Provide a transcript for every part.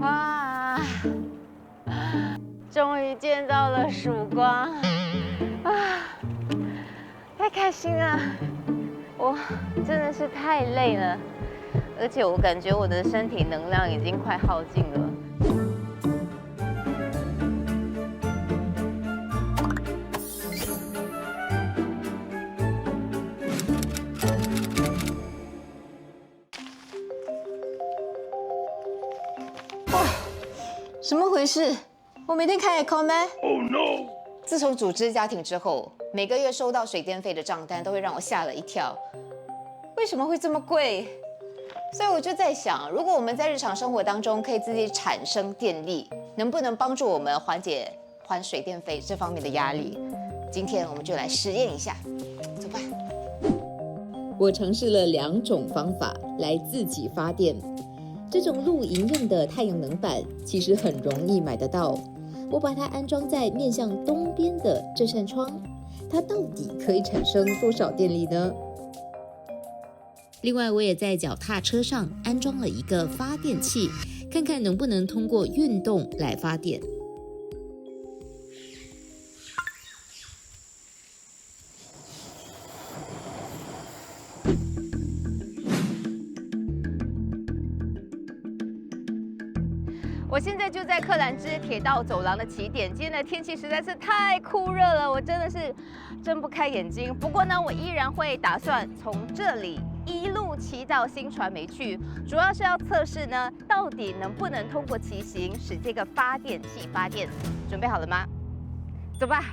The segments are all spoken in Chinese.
哇，终于见到了曙光啊！太开心了，我真的是太累了，而且我感觉我的身体能量已经快耗尽了。什么回事？我每天开 aircon 吗 Oh no！ 自从组织家庭之后，每个月收到水电费的账单都会让我吓了一跳。为什么会这么贵？所以我就在想，如果我们在日常生活当中可以自己产生电力，能不能帮助我们缓解还水电费这方面的压力？今天我们就来实验一下，走吧。我尝试了2种方法来自己发电。这种露营用的太阳能板其实很容易买得到，我把它安装在面向东边的这扇窗，它到底可以产生多少电力呢？另外，我也在脚踏车上安装了一个发电器，看看能不能通过运动来发电。我现在就在克兰芝铁道走廊的起点，今天的天气实在是太酷热了，我真的是睁不开眼睛。不过呢，我依然会打算从这里一路骑到新传媒去，主要是要测试呢，到底能不能通过骑行使这个发电器发电。准备好了吗？走吧。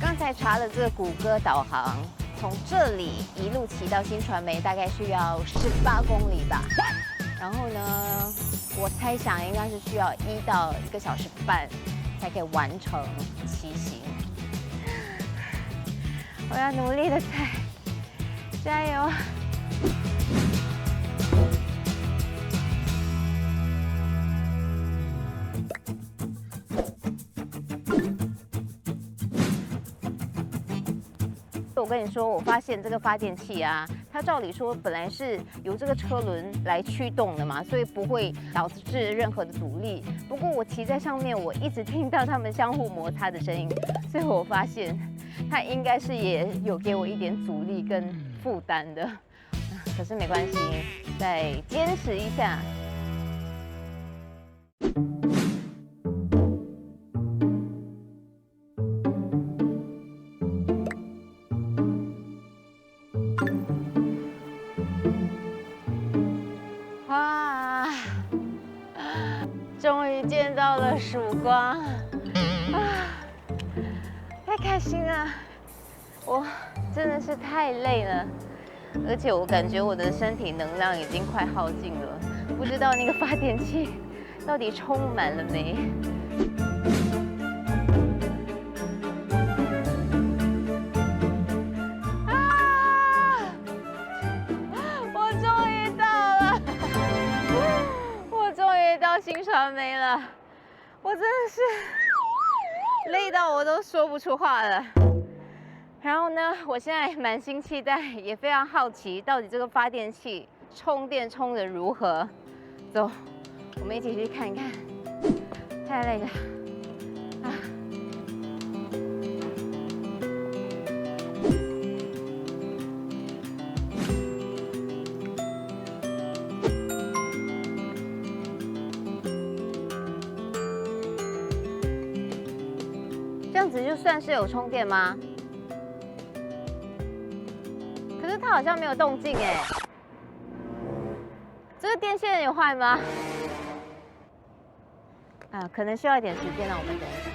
刚才查了这个谷歌导航，从这里一路骑到新传媒大概需要18公里吧。然后呢，我猜想应该是需要1到1个小时半才可以完成骑行。我要努力的踩，加油！我跟你说，我发现这个发电器啊，它照理说本来是由这个车轮来驱动的嘛，所以不会导致任何的阻力。不过我骑在上面，我一直听到它们相互摩擦的声音，所以我发现它应该是也有给我一点阻力跟负担的。可是没关系，再坚持一下。哇，终于见到了曙光啊！太开心了，我真的是太累了，而且我感觉我的身体能量已经快耗尽了，不知道那个发电器到底充满了没？新传媒了，我真的是累到我都说不出话了。然后呢，我现在满心期待，也非常好奇，到底这个发电器充电充得如何？走，我们一起去看一看。太累了啊！这样子就算是有充电吗？可是它好像没有动静哎。这个电线有坏吗？啊，可能需要一点时间，让我们等一下。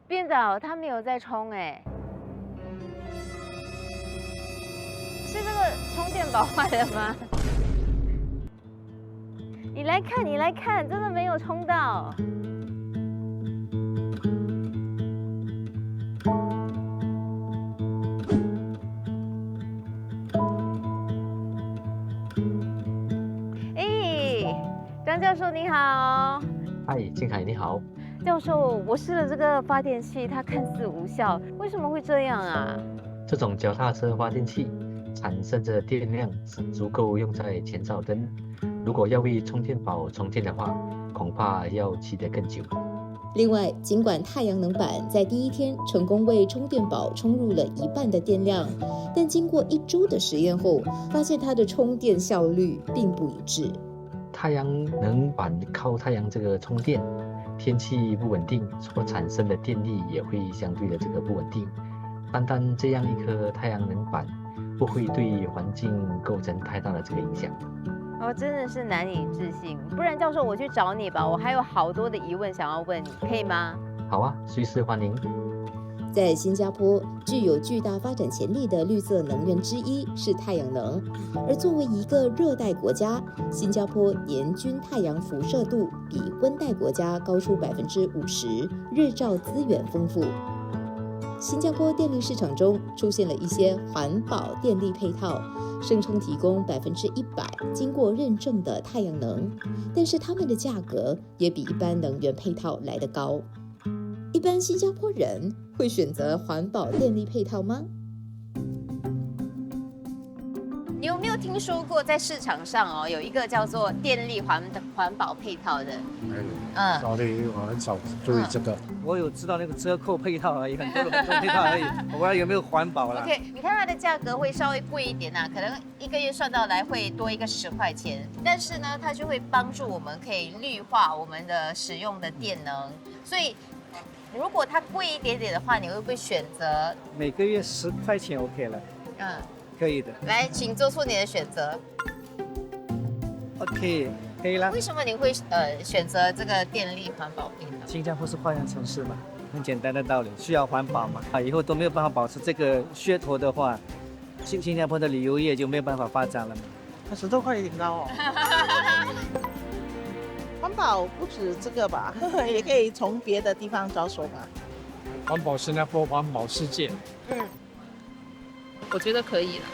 编导，它没有在充哎。是这个充电宝坏了吗？你来看，你来看，真的没有充到。张教授，授你好。嗨，静海你好。教授，我试了这个发电器，它看似无效，为什么会这样啊？这种脚踏车发电器产生的电量只足够用在前照灯，如果要为充电宝充电的话，恐怕要骑得更久。另外，尽管太阳能板在第一天成功为充电宝充入了1半的电量，但经过1周的实验后，发现它的充电效率并不一致。太阳能板靠太阳这个充电，天气不稳定所产生的电力也会相对的这个不稳定。单单这样一颗太阳能板，不会对环境构成太大的这个影响。哦，真的是难以置信。不然教授，我去找你吧，我还有好多的疑问想要问你，可以吗？好啊，随时欢迎。在新加坡，具有巨大发展潜力的绿色能源之一是太阳能。而作为一个热带国家，新加坡年均太阳辐射度比温带国家高出50%，日照资源丰富。新加坡电力市场中出现了一些环保电力配套，声称提供100%经过认证的太阳能，但是它们的价格也比一般能源配套来得高。一般新加坡人会选择环保电力配套吗？你有没有听说过在市场上有一个叫做电力环保配套的？sorry，我很少注意这个。我有知道那个折扣配套而已，很多配套而已，我不知道有没有环保啦。 OK， 你看它的价格会稍微贵一点可能1个月算到来会多一个10块钱，但是呢，它就会帮助我们可以绿化我们的使用的电能，所以如果它贵一点点的话，你会不会选择？每个月10块钱 OK 了，可以的。来，请做出你的选择。OK， 可以了。为什么你会选择这个电力环保配套？新加坡是花园城市嘛，很简单的道理，需要环保嘛。以后都没有办法保持这个噱头的话，新加坡的旅游业就没有办法发展了嘛。10多块有点高哦。环保不止这个吧，也可以从别的地方着手嘛。环保新加坡，环保世界。我觉得可以了，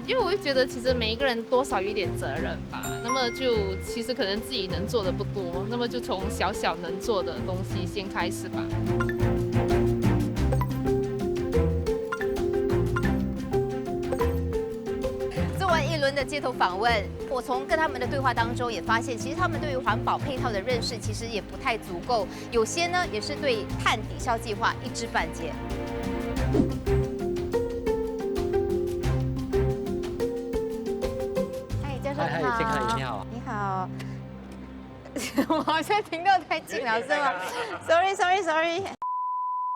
因为我会觉得其实每一个人多少有一点责任吧。那么就其实可能自己能做的不多，那么就从小小能做的东西先开始吧。做完一轮的街头访问，我从跟他们的对话当中也发现，其实他们对于环保配套的认识其实也不太足够，有些呢也是对碳抵消计划一知半解。嗨，健康你好。你好。我好像听到太近了，是吗？Sorry。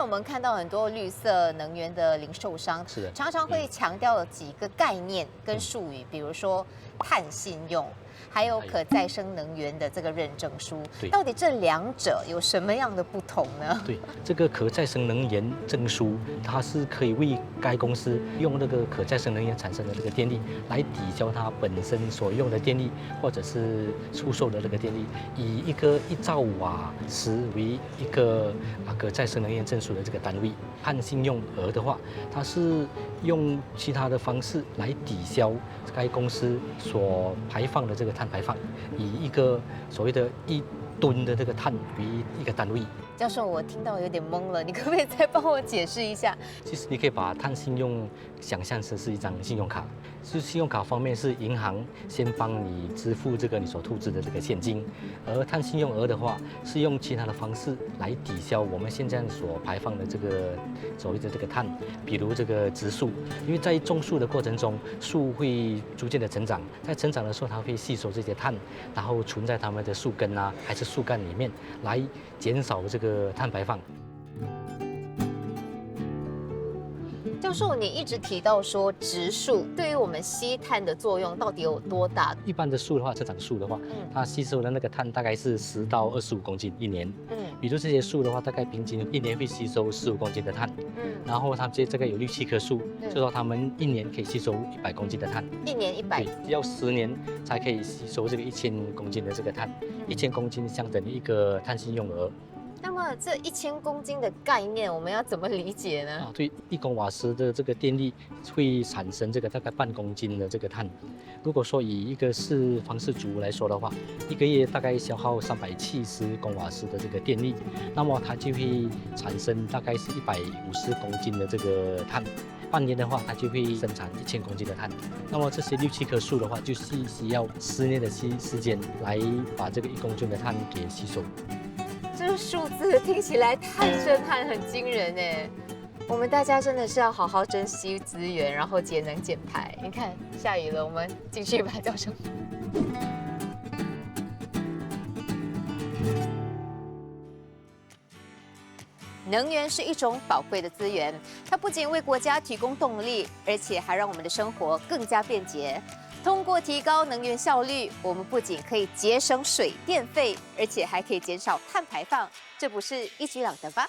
我们看到很多绿色能源的零售商，是的，常常会强调几个概念跟术语，比如说碳信用，还有可再生能源的这个认证书。对，到底这2者有什么样的不同呢？对，这个可再生能源证书，它是可以为该公司用那个可再生能源产生的这个电力来抵消它本身所用的电力，或者是出售的这个电力，以一个1兆瓦时为一个可再生能源证书的这个单位。碳信用额的话，它是用其他的方式来抵消该公司所排放的这个碳排放，以一个所谓的1吨的这个碳为一个单位。教授，我听到有点懵了，你可不可以再帮我解释一下？其实你可以把碳信用想象成是一张信用卡，是信用卡方面是银行先帮你支付这个你所吐资的这个现金，而碳信用额的话是用其他的方式来抵消我们现在所排放的这个所谓的这个碳，比如这个植树，因为在种树的过程中，树会逐渐的成长，在成长的时候它会吸收这些碳，然后存在它们的树根还是树干里面，来减少这个碳排放。教授，你一直提到说植树对于我们吸碳的作用到底有多大？一般的树的话，成长树的话，它吸收的那个碳大概是10到25公斤1年。比如这些树的话，大概平均1年会吸收15公斤的碳。然后它这个有6、7棵树，就说它们1年可以吸收100公斤的碳。1年100？对，要10年才可以吸收这个1000公斤的这个碳。1000公斤相等于一个碳信用额。那么这1000公斤的概念，我们要怎么理解呢？啊，对，1公瓦时的这个电力会产生这个大概半公斤的这个碳。如果说以一个房氏族来说的话，1个月大概消耗370公瓦时的这个电力，那么它就会产生大概是150公斤的这个碳。半年的话，它就会生产1000公斤的碳。那么这些6、7棵树的话，就是需要10年的时间来把这个1公斤的碳给吸收。这个数字听起来太震撼，很惊人哎！我们大家真的是要好好珍惜资源，然后节能减排。你看，下雨了，我们继续吧，教授。能源是一种宝贵的资源，它不仅为国家提供动力，而且还让我们的生活更加便捷。通过提高能源效率，我们不仅可以节省水电费，而且还可以减少碳排放，这不是一举两得吧？